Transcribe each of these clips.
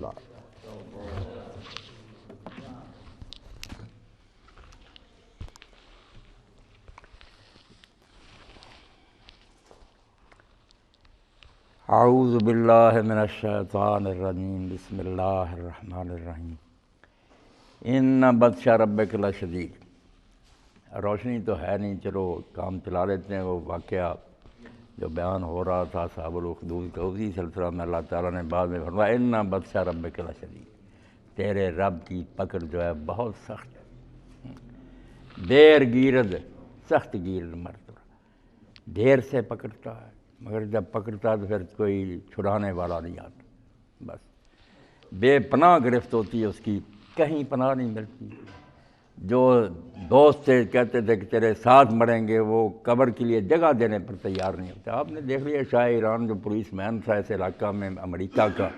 اللہ۔ اعوذ باللہ من الشیطان الرجیم، بسم اللہ الرحمن الرحیم۔ ان بطش ربک لشدید۔ روشنی تو ہے نہیں، چلو کام چلا لیتے ہیں۔ وہ واقعہ جو بیان ہو رہا تھا اصحاب الاخدود کا، اسی سلسلہ میں اللہ تعالیٰ نے بعد میں فرمایا ان بطش ربک لشدید، تیرے رب کی پکڑ جو ہے بہت سخت ہے۔ دیر گیرد، سخت گیرد مرد، دیر سے پکڑتا ہے، مگر جب پکڑتا ہے تو پھر کوئی چھڑانے والا نہیں آتا، بس بے پناہ گرفت ہوتی ہے اس کی، کہیں پناہ نہیں ملتی۔ جو دوست تھے کہتے تھے کہ تیرے ساتھ مریں گے، وہ قبر کے لیے جگہ دینے پر تیار نہیں ہوتے۔ آپ نے دیکھ لیا شاہ ایران جو پولیس مین تھا اس علاقہ میں امریکہ کا،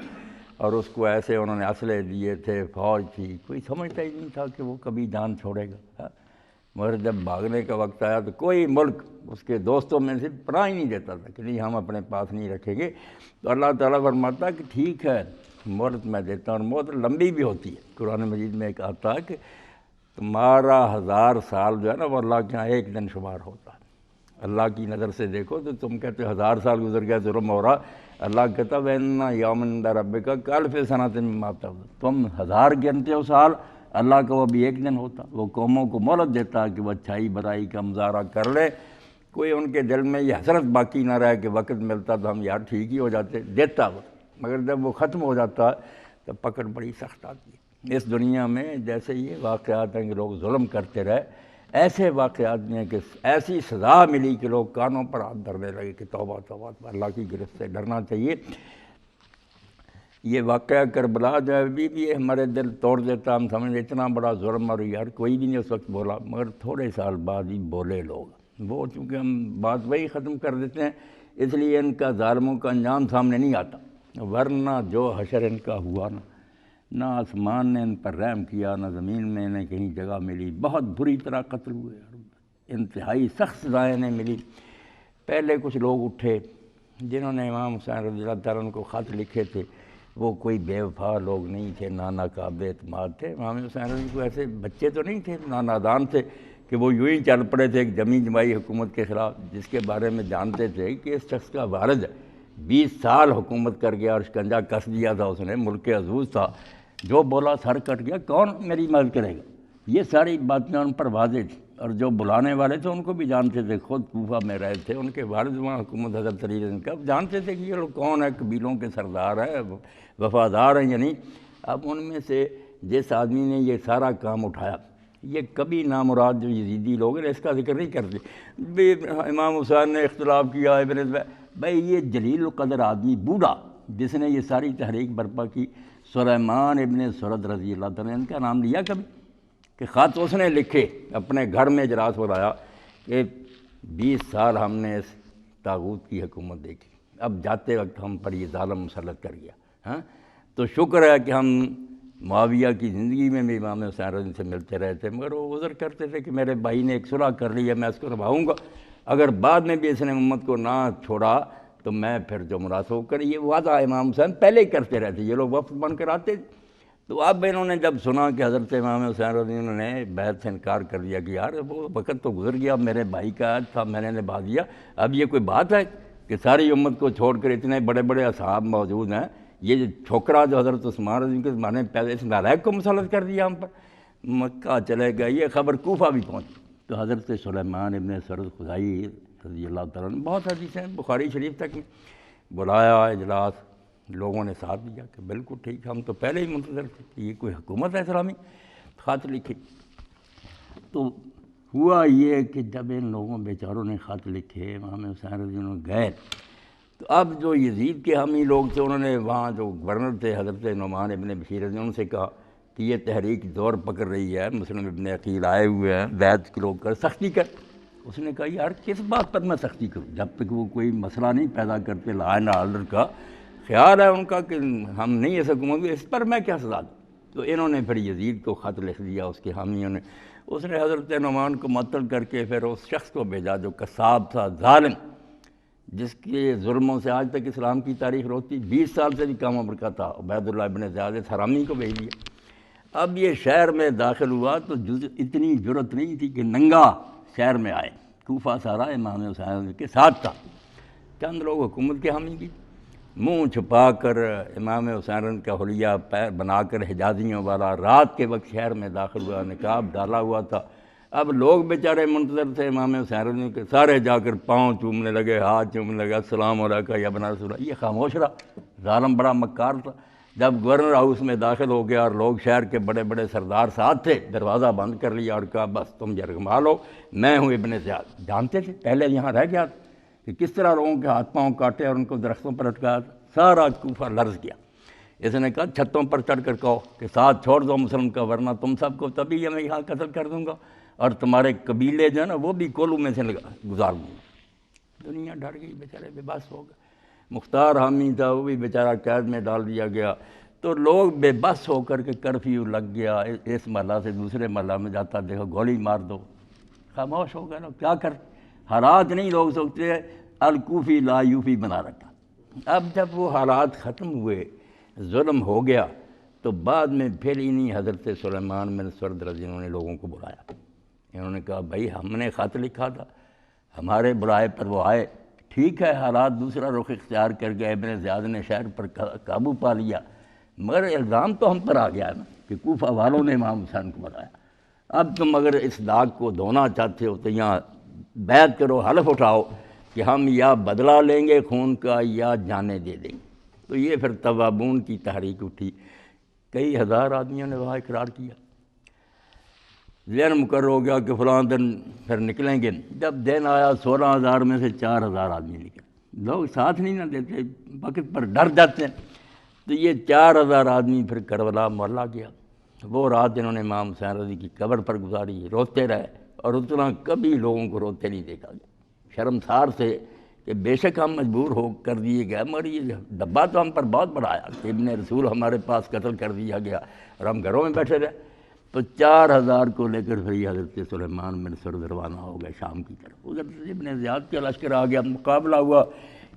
اور اس کو ایسے انہوں نے اسلحے دیے تھے، فوج تھی، کوئی سمجھتا ہی نہیں تھا کہ وہ کبھی جان چھوڑے گا، مگر جب بھاگنے کا وقت آیا تو کوئی ملک اس کے دوستوں میں سے پناہ ہی نہیں دیتا تھا کہ نہیں ہم اپنے پاس نہیں رکھیں گے۔ تو اللہ تعالیٰ فرماتا کہ ٹھیک ہے مہلت میں دیتا ہوں، اور مہلت لمبی بھی ہوتی ہے۔ قرآن مجید میں ایک آتا ہے کہ تمہارا 1000 سال جو ہے نا وہ اللہ کے یہاں ایک دن شمار ہوتا ہے۔ اللہ کی نظر سے دیکھو تو تم کہتے ہو 1000 سال گزر گیا، ظلم ہو رہا، اللہ کہتا وَإِنَّ يَوْمًا عِندَ رَبِّكَ كَأَلْفِ سَنَةٍ مِّمَّا تَعُدُّونَ، تم 1000 گنتے ہو سال، اللہ کا وہ بھی ایک دن ہوتا۔ وہ قوموں کو مہلت دیتا ہے کہ وہ اچھائی برائی کا مظاہرہ کر لے، کوئی ان کے دل میں یہ حسرت باقی نہ رہے کہ وقت ملتا تو ہم یار ٹھیک ہی ہو جاتے، دیتا وہ، مگر جب وہ ختم ہو جاتا تو پکڑ بڑی سخت آتی ہے۔ اس دنیا میں جیسے یہ واقعات ہیں کہ لوگ ظلم کرتے رہے، ایسے واقعات میں کہ ایسی سزا ملی کہ لوگ کانوں پر ہاتھ دھرنے لگے کہ توبہ توبہ، اللہ کی گرفت سے ڈرنا چاہیے۔ یہ واقعہ کربلا جو ہے ابھی بھی ہمارے دل توڑ دیتا، ہم سمجھتے اتنا بڑا ظلم، اور یار کوئی بھی نہیں اس وقت بولا، مگر تھوڑے سال بعد ہی بولے لوگ، وہ چونکہ ہم بات وہی ختم کر دیتے ہیں، اس لیے ان کا ظالموں کا انجام سامنے نہیں آتا، ورنہ جو حشر ان کا ہوا نا، نہ آسمان نے ان پر رحم کیا، نہ زمین میں انہیں کہیں جگہ ملی، بہت بری طرح قتل ہوئے، انتہائی سخت سزائیں انہیں ملی۔ پہلے کچھ لوگ اٹھے جنہوں نے امام حسین رضی اللہ تعالیٰ عنہ کو خط لکھے تھے، وہ کوئی بے وفا لوگ نہیں تھے، نہ ناقابل اعتماد تھے۔ امام حسین رضی کو ایسے بچے تو نہیں تھے، نہ نادان تھے کہ وہ یوں ہی چل پڑے تھے ایک جمی جماعی حکومت کے خلاف، جس کے بارے میں جانتے تھے کہ اس شخص کا وارث 20 سال حکومت کر گیا اور شکنجہ کس دیا تھا اس نے، ملک عزوز تھا، جو بولا سر کٹ گیا، کون میری مدد کرے گا؟ یہ ساری باتیں ان پر واضح تھیں، اور جو بلانے والے تھے ان کو بھی جانتے تھے، خود کوفہ میں رہے تھے، ان کے والد وہاں حکومت حضرت علی رضی کا، جانتے تھے کہ یہ لوگ کون ہے، قبیلوں کے سردار ہیں، وفادار ہیں یا نہیں۔ اب ان میں سے جس آدمی نے یہ سارا کام اٹھایا، یہ کبھی نامراد جو یزیدی لوگ ہیں اس کا ذکر نہیں کرتے۔ امام حسین نے اختلاف کیا، بھائی یہ جلیل القدر آدمی بوڑھا جس نے یہ ساری تحریک برپا کی، سلیمان ابن سرد رضی اللہ تعالیٰ نے ان کا نام لیا کبھی؟ کہ خط اس نے لکھے، اپنے گھر میں اجلاس بلایا کہ 20 سال ہم نے اس طاغوت کی حکومت دیکھی، اب جاتے وقت ہم پر یہ ظالم مسلط کر گیا، ہاں تو شکر ہے کہ ہم معاویہ کی زندگی میں بھی امام حسین رضی سے ملتے رہے تھے، مگر وہ عذر کرتے تھے کہ میرے بھائی نے ایک صلح کر لی ہے، میں اس کو نبھاؤں گا، اگر بعد میں بھی اس نے امت کو نہ چھوڑا تو میں پھر جو مناسب کر، یہ وعدہ امام حسین پہلے ہی کرتے رہتے، یہ لوگ وفد بن کر آتے۔ تو اب انہوں نے جب سنا کہ حضرت امام حسین رضی اللہ نے بیعت سے انکار کر دیا کہ یار وہ وقت تو گزر گیا، میرے بھائی کا عہد تھا میں نے نبھا دیا، اب یہ کوئی بات ہے کہ ساری امت کو چھوڑ کر اتنے بڑے بڑے اصحاب موجود ہیں، یہ چھوکرا جو حضرت عثمان رضی کے زمانے میں پیدا اس نالائق کو مسلط کر دیا ہم پر، مکہ چلے گئے، یہ خبر کوفہ بھی پہنچی۔ تو حضرت سلیمان ابن سرد خدائی رضی اللہ تعالیٰ نے، بہت حدیثیں بخاری شریف تک میں، بلایا اجلاس، لوگوں نے ساتھ دیا کہ بالکل ٹھیک، ہم تو پہلے ہی منتظر تھے کہ یہ کوئی حکومت ہے اسلامی، خط لکھے۔ تو ہوا یہ کہ جب ان لوگوں بیچاروں نے خط لکھے، امام حسین رضی اللہ گئے، تو اب جو یزید کے حامی لوگ تھے انہوں نے وہاں جو گورنر تھے حضرت نعمان ابن بشیر رضی ان سے کہا کہ یہ تحریک زور پکڑ رہی ہے، مسلم ابن عقیل آئے ہوئے ہیں، بیعت کے لوگ کر سختی کر۔ اس نے کہا یار کس بات پر میں سختی کروں، جب تک وہ کوئی مسئلہ نہیں پیدا کرتے لا اینڈ آرڈر کا، خیال ہے ان کا کہ ہم نہیں اس حکومت میں، اس پر میں کیا سزا دوں۔ تو انہوں نے پھر یزید کو خط لکھ دیا، اس کے حامیوں نے، اس نے حضرت نعمان کو معطل کر کے پھر اس شخص کو بھیجا جو قصاب تھا، ظالم، جس کے ظلموں سے آج تک اسلام کی تاریخ روتی، 20 سال سے بھی کم عمر کا تھا، عبید اللہ ابن زیاد حرامی کو بھیج دیا۔ اب یہ شہر میں داخل ہوا تو اتنی جرت نہیں تھی کہ ننگا شہر میں آئے، کوفہ سارا امام حسین کے ساتھ تھا، چند لوگ حکومت کے حامی بھی، منہ چھپا کر امام حسین کا حلیہ پیر بنا کر حجازیوں والا رات کے وقت شہر میں داخل ہوا، نقاب ڈالا ہوا تھا۔ اب لوگ بیچارے منتظر تھے امام حسین کے، سارے جا کر پاؤں چومنے لگے، ہاتھ چومنے لگے، السلام علیکم یا ابن رسول اللہ۔ یہ خاموش رہا، ظالم بڑا مکار تھا۔ جب گورنر ہاؤس میں داخل ہو گیا اور لوگ شہر کے بڑے بڑے سردار ساتھ تھے، دروازہ بند کر لیا اور کہا بس تم یرغمال ہو، میں ہوں ابن زیاد۔ جانتے تھے پہلے یہاں رہ گیا کہ کس طرح لوگوں کے ہاتھ پاؤں کاٹے اور ان کو درختوں پر لٹکایا تھا۔ سارا کوفہ لرز گیا۔ اس نے کہا چھتوں پر چڑھ کر کہو کہ ساتھ چھوڑ دو مسلم کا، ورنہ تم سب کو تبھی میں یہاں قتل کر دوں گا اور تمہارے قبیلے جو ہے نا وہ بھی کولو میں سے گزار دوں گا۔ دنیا ڈر گئی، بیچارے بے بس ہو گئے۔ مختار حامی تھا، وہ بھی بیچارہ قید میں ڈال دیا گیا۔ تو لوگ بے بس ہو کر کے کرفیو لگ گیا، اس محلہ سے دوسرے محلہ میں جاتا دیکھو گولی مار دو، خاموش ہو گئے لوگ، کیا کر حالات نہیں لوگ سوچتے الکوفی لا یوفی بنا رکھا۔ اب جب وہ حالات ختم ہوئے، ظلم ہو گیا، تو بعد میں پھر انہی حضرت سلیمان بن سرد رضی اللہ عنہ نے لوگوں کو بلایا۔ انہوں نے کہا بھائی ہم نے خط لکھا تھا، ہمارے بلائے پر وہ آئے، ٹھیک ہے حالات دوسرا رخ اختیار کر گئے، ابن زیاد نے شہر پر قابو پا لیا، مگر الزام تو ہم پر آ گیا نا کہ کوفہ والوں نے امام حسین کو بلایا۔ اب تم اگر اس داغ کو دھونا چاہتے ہو تو یہاں بیعت کرو، حلف اٹھاؤ کہ ہم یا بدلہ لیں گے خون کا یا جانیں دے دیں گے۔ تو یہ پھر توابون کی تحریک اٹھی، کئی ہزار آدمیوں نے وہاں اقرار کیا۔ ذہن مقرر ہو گیا کہ فلاں دن پھر نکلیں گے۔ جب دن آیا 16,000 میں سے 4,000 آدمی نکلے۔ لوگ ساتھ نہیں نہ دیتے، وقت پر ڈر جاتے ہیں۔ تو یہ 4,000 آدمی پھر کربلا محلہ گیا۔ وہ رات انہوں نے امام حسین رضی کی قبر پر گزاری، روتے رہے، اور اتنا کبھی لوگوں کو روتے نہیں دیکھا گیا۔ شرمسار سے کہ بے شک ہم مجبور ہو کر دیے گئے، مگر یہ ڈبہ تو ہم پر بہت بڑا آیا کہ ابن رسول ہمارے پاس قتل کر دیا گیا اور ہم گھروں میں بیٹھے رہے۔ تو 4,000 کو لے کر پھر یہ حضرت سلیمان بن سرد روانہ ہو گئے شام کی طرف۔ ادھر ابن زیاد کا لشکر آ گیا، مقابلہ ہوا،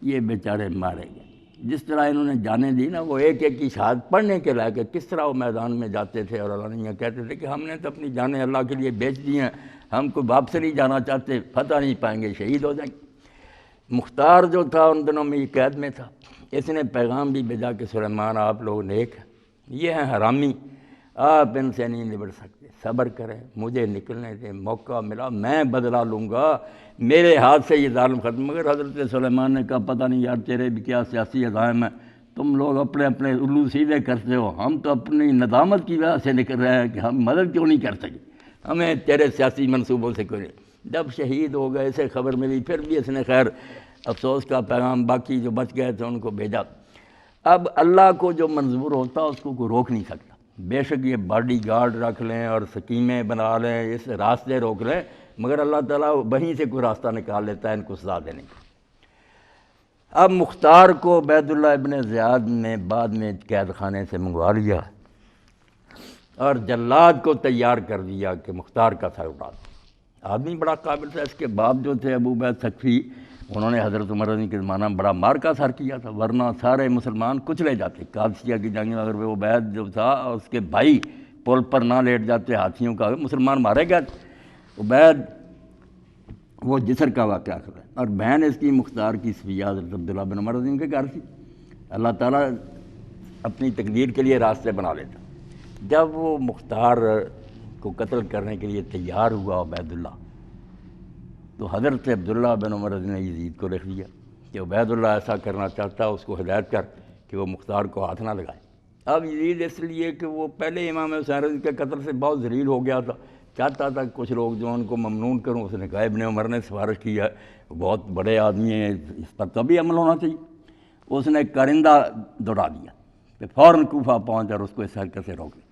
یہ بیچارے مارے گئے۔ جس طرح انہوں نے جانیں دی نا، وہ ایک ایک کی شہادت پڑھنے کے لائق، کس طرح وہ میدان میں جاتے تھے اور علانیہ کہتے تھے کہ ہم نے تو اپنی جانیں اللہ کے لیے بیچ دی ہیں، ہم کو واپس نہیں جانا چاہتے، فتح نہیں پائیں گے، شہید ہو جائیں گے۔ مختار جو تھا ان دنوں میں یہ قید میں تھا، اس نے پیغام بھی بھیجا کہ سلیمان آپ لوگ نیک ہیں، یہ ہیں حرامی، آپ ان سے نہیں نبٹ سکتے، صبر کریں، مجھے نکلنے دیں، موقع ملا میں بدلہ لوں گا، میرے ہاتھ سے یہ ظالم ختم۔ مگر حضرت سلیمان نے کہا پتہ نہیں یار تیرے بھی کیا سیاسی عزائم ہیں، تم لوگ اپنے اپنے الو سیدھے کرتے ہو، ہم تو اپنی ندامت کی وجہ سے نکل رہے ہیں کہ ہم مدد کیوں نہیں کر سکے، ہمیں تیرے سیاسی منصوبوں سے کوئی نہیں۔ جب شہید ہو گئے، اسے خبر ملی، پھر بھی اس نے خیر افسوس کا پیغام باقی جو بچ گئے تھے ان کو بھیجا۔ اب اللہ کو جو منظور ہوتا اس کو کوئی روک نہیں سکتا، بے شک یہ باڈی گارڈ رکھ لیں اور سکیمیں بنا لیں، اس راستے روک لیں، مگر اللہ تعالیٰ وہیں سے کوئی راستہ نکال لیتا ہے ان کو سزا دینے کا۔ اب مختار کو عبید اللہ ابن زیاد نے بعد میں قید خانے سے منگوا لیا اور جلاد کو تیار کر دیا کہ مختار کا سر اڑا دو۔ آدمی بڑا قابل تھا، اس کے باپ جو تھے ابو عبید ثقفی، انہوں نے حضرت عمر رضی کے زمانہ میں بڑا مار کا سر کیا تھا، ورنہ سارے مسلمان کچلے جاتے۔ قادسیہ کی جنگ میں اگر وہ عبید جو تھا اور اس کے بھائی پل پر نہ لیٹ جاتے ہاتھیوں کا، مسلمان مارے گئے۔ عبید وہ جسر کا واقعہ ہے، اور بہن اس کی مختار کی صفیہ حضرت عبداللہ بن عمر رضی کے گھر تھی۔ اللہ تعالیٰ اپنی تقدیر کے لیے راستے بنا لیتا۔ جب وہ مختار کو قتل کرنے کے لیے تیار ہوا عبید اللہ، تو حضرت عبداللہ بن عمر رضی نے یزید کو لکھ دیا کہ عبید اللہ ایسا کرنا چاہتا ہے، اس کو ہدایت کر کہ وہ مختار کو ہاتھ نہ لگائے۔ اب یزید اس لیے کہ وہ پہلے امام حسین رضی کے قتل سے بہت ذلیل ہو گیا تھا، چاہتا تھا کچھ لوگ جو ان کو ممنون کروں۔ اس نے کہا ابن عمر نے سفارش کی ہے، بہت بڑے آدمی ہیں، اس پر تو بھی عمل ہونا چاہیے۔ اس نے کرندہ دوڑا دیا کہ فوراً کوفہ پہنچ اور اس کو اس حرکت سے روک دیا۔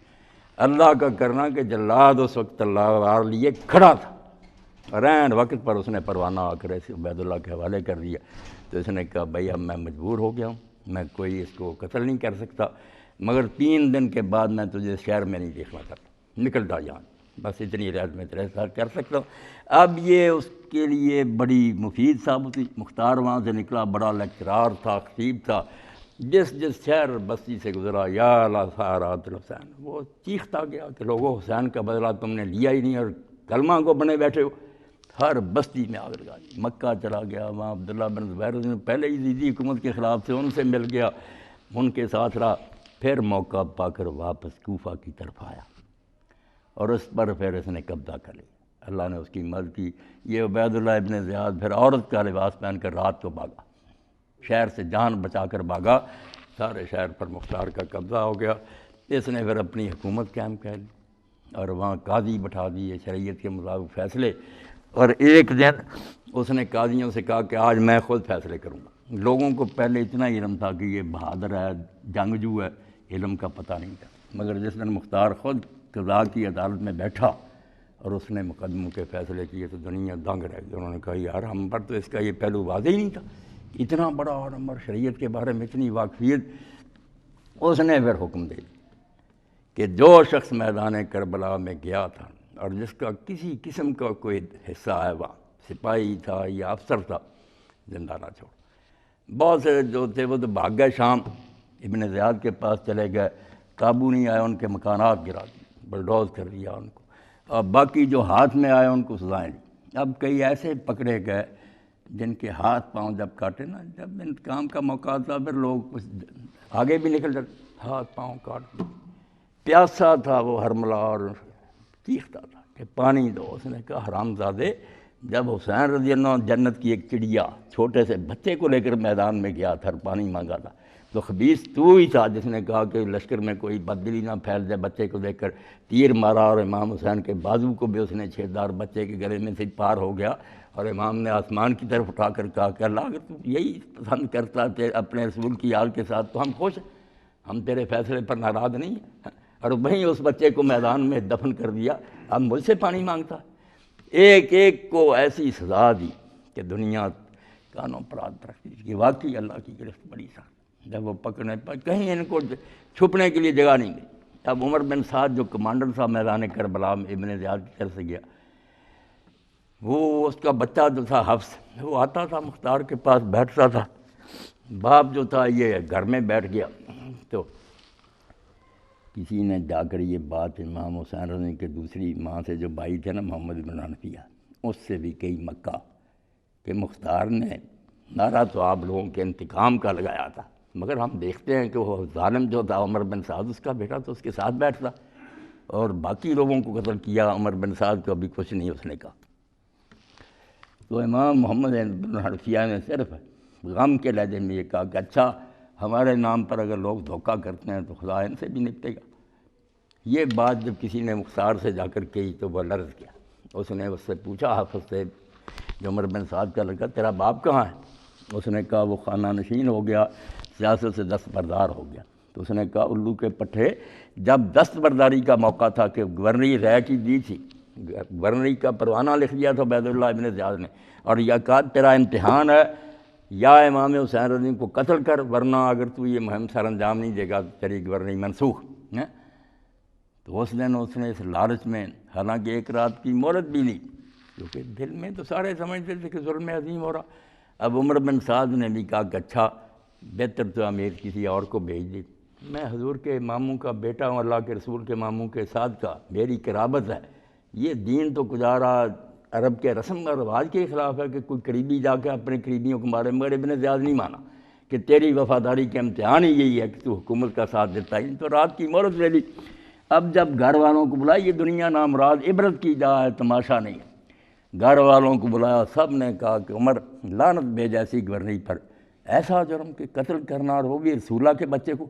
اللہ کا کرنا کہ جلاد اس وقت تلوار لیے کھڑا تھا، رین وقت پر اس نے پروانہ آ کر ایسے عبید اللہ کے حوالے کر دیا۔ تو اس نے کہا بھائی اب میں مجبور ہو گیا ہوں، میں کوئی اس کو قتل نہیں کر سکتا، مگر 3 دن کے بعد میں تجھے شہر میں نہیں دیکھنا چاہتا، نکل جا یہاں۔ بس اتنی رعایت میں کر سکتا ہوں۔ اب یہ اس کے لیے بڑی مفید ثابت ہوئی۔ مختار وہاں سے نکلا، بڑا لیکچرار تھا، خطیب تھا، جس شہر بستی سے گزرا یا لسارات الحسین، وہ چیختا گیا کہ لوگوں حسین کا بدلہ تم نے لیا ہی نہیں اور کلمہ کو بنے بیٹھے ہو۔ ہر بستی میں آگ لگا دی۔ مکہ چلا گیا، وہاں عبداللہ بن زبیر پہلے ہی یزیدی حکومت کے خلاف تھے، ان سے مل گیا، ان کے ساتھ رہا، پھر موقع پا کر واپس کوفہ کی طرف آیا اور اس پر پھر اس نے قبضہ کر لیا۔ اللہ نے اس کی مدد کی۔ یہ عبید اللہ ابن زیاد پھر عورت کا لباس پہن کر رات کو بھاگا، شہر سے جان بچا کر بھاگا، سارے شہر پر مختار کا قبضہ ہو گیا۔ اس نے پھر اپنی حکومت قائم کر لی اور وہاں قاضی بٹھا دیے، شریعت کے مطابق فیصلے۔ اور ایک دن اس نے قاضیوں سے کہا کہ آج میں خود فیصلے کروں گا۔ لوگوں کو پہلے اتنا علم تھا کہ یہ بہادر ہے، جنگجو ہے، علم کا پتہ نہیں تھا، مگر جس دن مختار خود قضاء کی عدالت میں بیٹھا اور اس نے مقدموں کے فیصلے کیے تو دنیا دنگ رہ گئی۔ انہوں نے کہا یار ہم پر تو اس کا یہ پہلو واضح ہی نہیں تھا، اتنا بڑا عالم اور شریعت کے بارے میں اتنی واقفیت۔ اس نے پھر حکم دے دیا کہ جو شخص میدان کربلا میں گیا تھا اور جس کا کسی قسم کا کوئی حصہ ہے، وہاں سپاہی تھا یا افسر تھا، زندہ نہ چھوڑ۔ بہت سے جو تھے وہ تو بھاگ گئے، شام ابن زیاد کے پاس چلے گئے، قابو نہیں آئے، ان کے مکانات گرا دیے، بلڈوز کر دیا ان کو، اور باقی جو ہاتھ میں آئے ان کو سزائیں دی۔ اب کئی ایسے پکڑے گئے جن کے ہاتھ پاؤں جب کاٹے نا، جب انتقام کا موقع آتا پھر لوگ کچھ آگے بھی نکل جاتے، ہاتھ پاؤں کاٹ دیے۔ پیاسا تھا وہ ہرملا اور چیختا تھا کہ پانی دو۔ اس نے کہا حرام زادے، جب حسین رضی اللہ عنہ جنت کی ایک چڑیا چھوٹے سے بچے کو لے کر میدان میں گیا تھا اور پانی مانگا تھا، تو خبیث تو ہی تھا جس نے کہا کہ لشکر میں کوئی بددلی نہ پھیل جائے، بچے کو دیکھ کر تیر مارا اور امام حسین کے بازو کو بھی اس نے چھیددار بچے کے گلے میں سے پار ہو گیا، اور امام نے آسمان کی طرف اٹھا کر کہا کہ اللہ اگر تو یہی پسند کرتا ہے اپنے رسول کی آل کے ساتھ تو ہم خوش ہیں، ہم تیرے فیصلے پر ناراض نہیں ہیں۔ اور وہیں اس بچے کو میدان میں دفن کر دیا، اب مجھ سے پانی مانگتا۔ ایک ایک کو ایسی سزا دی کہ دنیا کانوں پر ہاتھ رکھتی کہ واقعی اللہ کی گرفت بڑی سخت۔ جب وہ پکڑنے پر کہیں ان کو چھپنے کے لیے جگہ نہیں گئی۔ اب عمر بن سعد جو کمانڈر تھا میدان کربلا میں ابن زیاد کی طرف سے گیا، وہ اس کا بچہ جو تھا حفص، وہ آتا تھا مختار کے پاس بیٹھتا تھا، باپ جو تھا یہ گھر میں بیٹھ گیا، تو کسی نے جا کر یہ بات امام حسین رضی کے دوسری ماں سے جو بھائی تھے نا محمد بن حنفیہ، اس سے بھی کئی مکہ کہ مختار نے نعرہ تو آپ لوگوں کے انتقام کا لگایا تھا، مگر ہم دیکھتے ہیں کہ وہ ظالم جو تھا عمر بن سعد اس کا بیٹا تو اس کے ساتھ بیٹھتا، اور باقی لوگوں کو قتل کیا، عمر بن سعد کو ابھی کچھ نہیں اس نے کہا۔ تو امام محمد بن حنفیہ نے صرف غم کے لہجے میں یہ کہا کہ اچھا ہمارے نام پر اگر لوگ دھوکہ کرتے ہیں تو خدا ان سے بھی نپٹے گا۔ یہ بات جب کسی نے مختار سے جا کر کہی تو وہ لرز گیا۔ اس نے اس سے پوچھا حافظ سے جو عمر بن سعد کا لڑکا، تیرا باپ کہاں ہے؟ اس نے کہا وہ خانہ نشین ہو گیا، سیاست سے دستبردار ہو گیا۔ تو اس نے کہا الو کے پٹھے، جب دستبرداری کا موقع تھا کہ گورنری رائے کی دی تھی، گورنری کا پروانہ لکھ دیا تھا عبید اللہ ابن زیاد نے، اور یہ کہا تیرا امتحان ہے یا امام حسین رضی کو قتل کر، ورنہ اگر تو یہ مہم سر انجام نہیں دے گا تیری گورنری منسوخ ہے۔ تو اس دن اس نے اس لالچ میں حالانکہ ایک رات کی مہلت بھی لی، کیونکہ دل میں تو سارے سمجھتے تھے کہ ظلم عظیم ہو رہا۔ اب عمر بن سعد نے بھی کہا کہ اچھا بہتر تو امیر کسی اور کو بھیج دی، میں حضور کے ماموں کا بیٹا ہوں، اللہ کے رسول کے ماموں کے ساتھ کا میری قرابت ہے، یہ دین تو گزارا عرب کے رسم اور رواج کے خلاف ہے کہ کوئی قریبی جا کے اپنے قریبیوں کو مارے، مگر ابن زیاد نہیں مانا کہ تیری وفاداری کے امتحان ہی یہی ہے کہ تو حکومت کا ساتھ دیتا ہے، تو رات کی مہلت لے لی۔ اب جب گھر والوں کو بلایا، یہ دنیا نامراد عبرت کی جا ہے، تماشا نہیں ہے، گھر والوں کو بلایا، سب نے کہا کہ عمر لعنت بھیج ایسی گورنری پر، ایسا جرم کہ قتل کرنا، اور وہ بھی رسولہ کے بچے کو،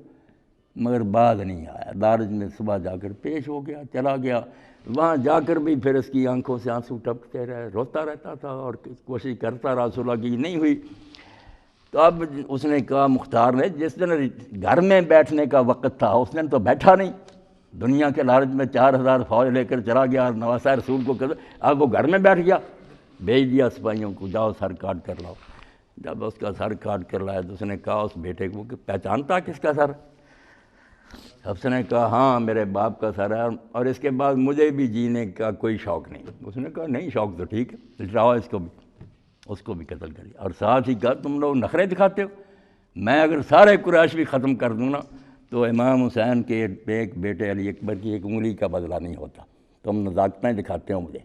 مگر بعد نہیں آیا۔ دارج میں صبح جا کر پیش ہو گیا، چلا گیا، وہاں جا کر بھی پھر اس کی آنکھوں سے آنسو ٹپکتے رہے، روتا رہتا تھا اور کوشش کرتا رہا، صلح کی نہیں ہوئی۔ تو اب اس نے کہا مختار نے جس دن گھر میں بیٹھنے کا وقت تھا اس دن تو بیٹھا نہیں، دنیا کے لالچ میں 4000 فوج لے کر چلا گیا اور نواسہ رسول کو قتل، اب وہ گھر میں بیٹھ گیا، بھیج دیا سپاہیوں کو جاؤ سر کاٹ کر لاؤ۔ جب اس کا سر کاٹ کر لایا تو اس نے کہا اس بیٹے کو کہ پہچانتا کس کا سر؟ حفصہ نے کہا ہاں میرے باپ کا سارا ہے، اور اس کے بعد مجھے بھی جینے کا کوئی شوق نہیں۔ اس نے کہا نہیں شوق تو ٹھیک ہے، لٹاؤ اس کو بھی قتل کریے، اور ساتھ ہی کہا تم لوگ نخرے دکھاتے ہو، میں اگر سارے قریش بھی ختم کر دوں نا تو امام حسین کے ایک بیٹے علی اکبر کی ایک انگلی کا بدلہ نہیں ہوتا، تم نزاکتیں دکھاتے ہو مجھے۔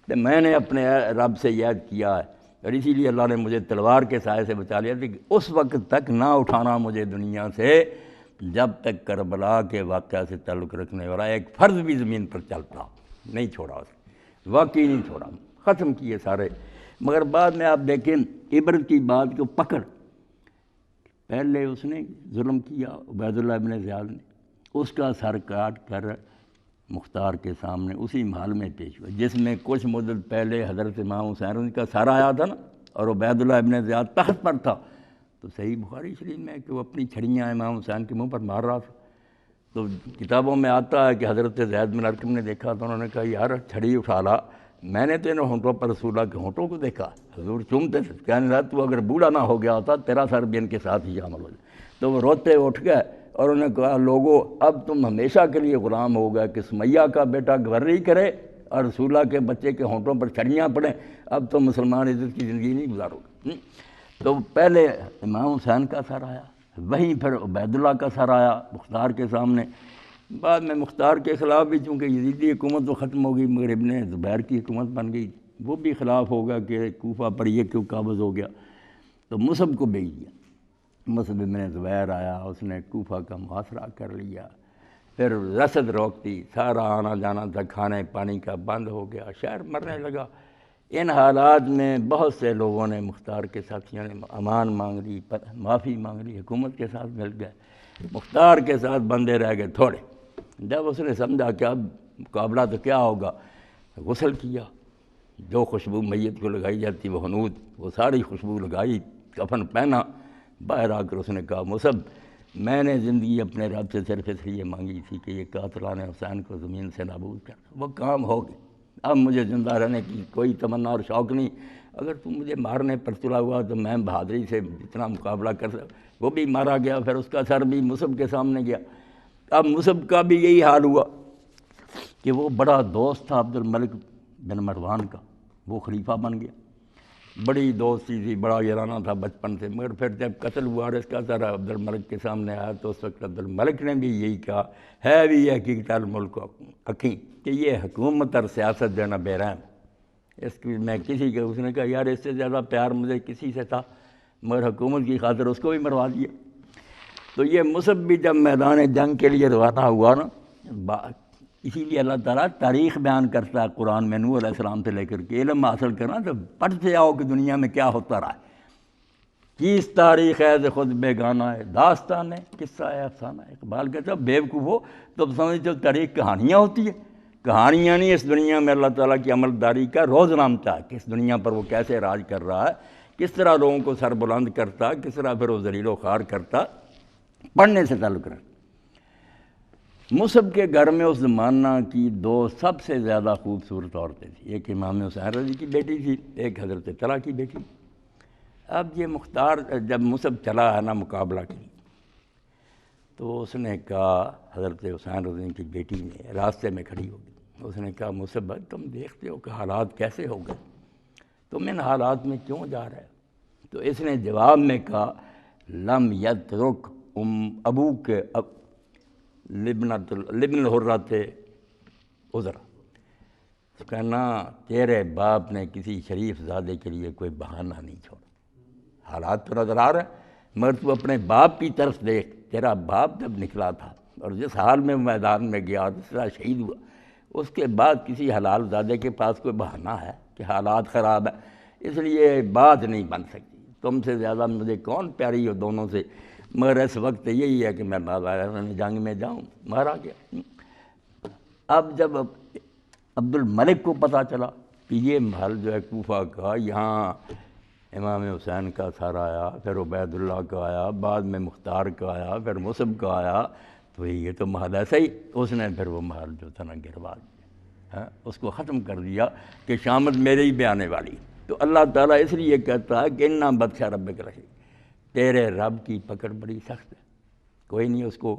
تو میں نے اپنے رب سے یاد کیا ہے، اور اسی لیے اللہ نے مجھے تلوار کے سائے سے بچا لیا تھا کہ اس وقت تک نہ اٹھانا مجھے دنیا سے جب تک کربلا کے واقعہ سے تعلق رکھنے والا ایک فرض بھی زمین پر چلتا، نہیں چھوڑا اسے، واقعی نہیں چھوڑا، ختم کیے سارے۔ مگر بعد میں آپ دیکھیں عبرت کی بات کو پکڑ، پہلے اس نے ظلم کیا عبید اللہ ابن زیاد نے، اس کا سر کاٹ کر مختار کے سامنے اسی محل میں پیش ہوا جس میں کچھ مدت پہلے حضرت امام حسین کا سر آیا تھا نا، اور عبید اللہ ابن زیاد تخت پر تھا۔ تو صحیح بخاری شریف میں کہ وہ اپنی چھڑیاں امام حسین کے منہ پر مار رہا تھا، تو کتابوں میں آتا ہے کہ حضرت زید بن ارقم نے دیکھا تو انہوں نے کہا یار چھڑی اٹھا لا، میں نے تو ان ہونٹوں پر رسول اللہ کے ہونٹوں کو دیکھا، حضور چومتے تھے، کہنے لگا تو اگر بوڑھا نہ ہو گیا ہوتا تیرا سر بھی ان کے ساتھ ہی شامل ہو جائے۔ تو وہ روتے اٹھ گئے اور انہوں نے کہا لوگو اب تم ہمیشہ کے لیے غلام ہو گئے کہ سمیہ کا بیٹا گورنری کرے اور رسول اللہ کے بچے کے ہونٹوں پر چھڑیاں پڑیں، اب تم مسلمان عزت کی زندگی نہیں گزارو گے۔ تو پہلے امام حسین کا سر آیا، وہیں پھر عبید اللہ کا سر آیا مختار کے سامنے، بعد میں مختار کے خلاف بھی چونکہ یزیدی حکومت تو ختم ہو گئی مگر ابن زبیر کی حکومت بن گئی، وہ بھی خلاف ہوگا کہ کوفہ پر یہ کیوں قابض ہو گیا، تو مصعب کو بھیج دیا۔ مصعب ابن زبیر آیا، اس نے کوفہ کا محاصرہ کر لیا، پھر رسد روک دی، سارا آنا جانا تھا کھانے پانی کا بند ہو گیا، شہر مرنے لگا۔ ان حالات میں بہت سے لوگوں نے مختار کے ساتھیوں نے امان مانگ لی، معافی مانگ لی، حکومت کے ساتھ مل گئے، مختار کے ساتھ بندے رہ گئے تھوڑے۔ جب اس نے سمجھا کہ اب مقابلہ تو کیا ہوگا، غسل کیا، جو خوشبو میت کو لگائی جاتی وہ حنود، وہ ساری خوشبو لگائی، کفن پہنا، باہر آ کر اس نے کہا مصعب میں نے زندگی اپنے رب سے صرف اس لیے مانگی تھی کہ یہ قاتلان حسین کو زمین سے نابود کر، وہ کام ہو گیا، اب مجھے زندہ رہنے کی کوئی تمنا اور شوق نہیں، اگر تم مجھے مارنے پر تلا ہوا تو میں بہادری سے جتنا مقابلہ کر سکتا۔ وہ بھی مارا گیا، پھر اس کا سر بھی مصعب کے سامنے گیا۔ اب مصعب کا بھی یہی حال ہوا کہ وہ بڑا دوست تھا عبد الملک بن مروان کا، وہ خلیفہ بن گیا، بڑی دوستی تھی، بڑا یارانہ تھا بچپن سے، مگر پھر جب قتل ہوا اور اس کا سر عبد الملک کے سامنے آیا تو اس وقت عبد الملک نے بھی یہی کہا ہے بھی حقیقت الملک اکھیں کہ یہ حکومت اور سیاست جو ہے نا بے رحم، اس کی میں کسی کے، اس نے کہا یار اس سے زیادہ پیار مجھے کسی سے تھا، مگر حکومت کی خاطر اس کو بھی مروا دیا۔ تو یہ مصعب بھی جب میدان جنگ کے لیے روانہ ہوا نا، اسی لیے اللہ تعالیٰ تاریخ بیان کرتا ہے قرآن میں، نوح علیہ السلام سے لے کر کے علم حاصل کرنا تو پڑھتے آؤ کہ دنیا میں کیا ہوتا رہا ہے، کس تاریخ ہے ز خود بیگانہ ہے، داستان ہے قصہ ہے افسانہ ہے۔ اقبال کہتا ہے بیوقوف ہو تو سمجھتے ہو تاریخ کہانیاں ہوتی ہے، کہانیاں نہیں، اس دنیا میں اللہ تعالیٰ کی عملداری کا روز نامتا ہے کہ اس دنیا پر وہ کیسے راج کر رہا ہے، کس طرح لوگوں کو سر بلند کرتا، کس طرح پھر وہ ذلیل و خوار کرتا، پڑھنے سے تعلق رکھتا۔ مصعب کے گھر میں اس زمانہ کی دو سب سے زیادہ خوبصورت عورتیں تھیں، ایک امام حسین رضی کی بیٹی تھی، ایک حضرت طلحہ کی بیٹی۔ اب یہ مختار جب مصعب چلا ہے نا مقابلہ کے لیے تو اس نے کہا، حضرت حسین رضی کی بیٹی نے راستے میں کھڑی ہو گئی، اس نے کہا مصعب تم دیکھتے ہو کہ حالات کیسے ہو گئے، تم ان حالات میں کیوں جا رہے ہو؟ تو اس نے جواب میں کہا لم یترک ابو کے لبن الحرۃ عذرا، کہنا تیرے باپ نے کسی شریف زادے کے لیے کوئی بہانہ نہیں چھوڑا، حالات تو نظر آ رہے ہیں مگر تو اپنے باپ کی طرف دیکھ، تیرا باپ جب نکلا تھا اور جس حال میں میدان میں گیا جس طرح شہید ہوا، اس کے بعد کسی حلال زادے کے پاس کوئی بہانہ ہے کہ حالات خراب ہے اس لیے بات نہیں بن سکتی، تم سے زیادہ مجھے کون پیاری ہو دونوں سے، مگر اس وقت یہی ہے کہ میں جنگ میں جاؤں، مارا گیا۔ اب جب عبد الملک کو پتہ چلا کہ یہ محل جو ہے کوفہ کا، یہاں امام حسین کا سر آیا، پھر عبید اللہ کا آیا، بعد میں مختار کا آیا، پھر مصعب کا آیا، تو یہ تو محل ایسا ہی، اس نے پھر وہ محل جو تھا نا گروا دیا، اس کو ختم کر دیا کہ شامت میرے ہی پہ آنے والی۔ تو اللہ تعالیٰ اس لیے کہتا ہے کہ اِنَّا بَطْشَ رَبِّكَ لَشَدِيدٌ، تیرے رب کی پکڑ بڑی سخت ہے، کوئی نہیں اس کو